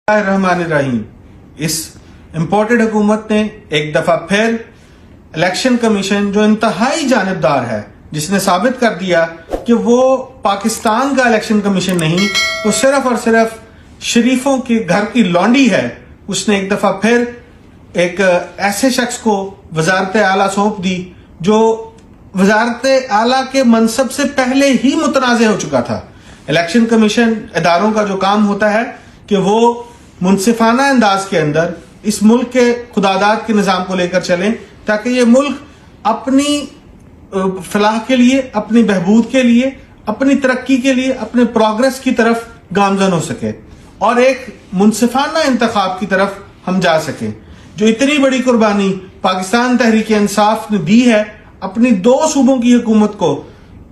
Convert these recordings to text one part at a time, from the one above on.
रहमान रहीम। इस इम्पोर्टेड हुकूमत ने एक दफा फिर इलेक्शन कमीशन जो इंतहाई जानिबदार है, जिसने साबित कर दिया कि वो पाकिस्तान का इलेक्शन कमीशन नहीं, वो सिर्फ और सिर्फ शरीफों के घर की लौंडी है, उसने एक दफा फिर एक ऐसे शख्स को वजारत आला सौंप दी जो वजारत आला के मनसब से पहले ही मुतनाज़ हो चुका था। इलेक्शन कमीशन इदारों का जो काम होता है कि वो मुनसिफाना अंदाज के अंदर इस मुल्क के खुदादाद के निज़ाम को लेकर चलें, ताकि ये मुल्क अपनी फलाह के लिए, अपनी बहबूद के लिए, अपनी तरक्की के लिए, अपने प्रोग्रेस की तरफ गामजन हो सके और एक मुनसिफाना इंतखाब की तरफ हम जा सकें। जो इतनी बड़ी कुर्बानी पाकिस्तान तहरीक इंसाफ ने दी है, अपनी 2 सूबों की हुकूमत को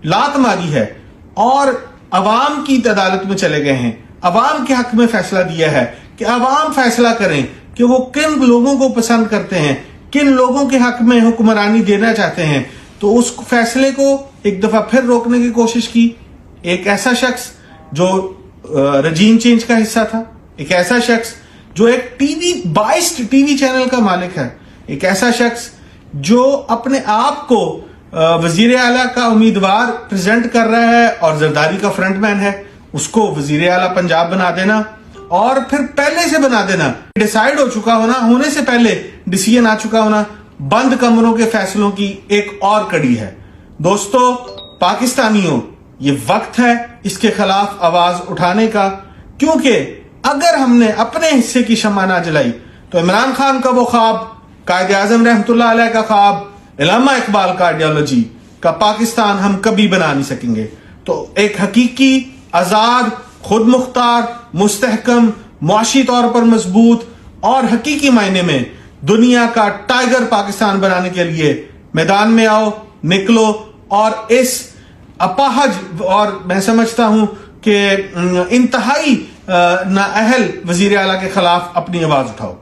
लात मारी है और अवाम की अदालत में चले गए हैं, अवाम के हक में फैसला दिया है कि अवाम फैसला करें कि वो किन लोगों को पसंद करते हैं, किन लोगों के हक में हुक्मरानी देना चाहते हैं। तो उस फैसले को एक दफा फिर रोकने की कोशिश की। एक ऐसा शख्स जो रजीम चेंज का हिस्सा था, एक ऐसा शख्स जो एक बाइस्ड टीवी चैनल का मालिक है, एक ऐसा शख्स जो अपने आप को वजीर आला का उम्मीदवार प्रेजेंट कर रहा है और जरदारी का फ्रंटमैन है, उसको वजीर आला पंजाब बना देना और फिर पहले से बना देना, डिसाइड हो चुका होना, होने से पहले डिसीजन आ चुका होना, बंद कमरों के फैसलों की एक और कड़ी है। दोस्तों, पाकिस्तानियों, ये वक्त है इसके खिलाफ आवाज उठाने का, क्योंकि अगर हमने अपने हिस्से की शम्मा ना जलाई तो इमरान खान का वो ख्वाब, कायद आजम रहमतुल्लाह अलैह का ख्वाब, इलामा इकबाल का आइडियोलॉजी का पाकिस्तान हम कभी बना नहीं सकेंगे। तो एक हकीकी, आजाद, खुद मुख्तार, मुस्तहकम, मुआशी तौर पर मजबूत और हकीकी मायने में दुनिया का टाइगर पाकिस्तान बनाने के लिए मैदान में आओ, निकलो और इस अपाहज और मैं समझता हूं कि इंतहाई नाअहल वजीर आला के खिलाफ अपनी आवाज उठाओ।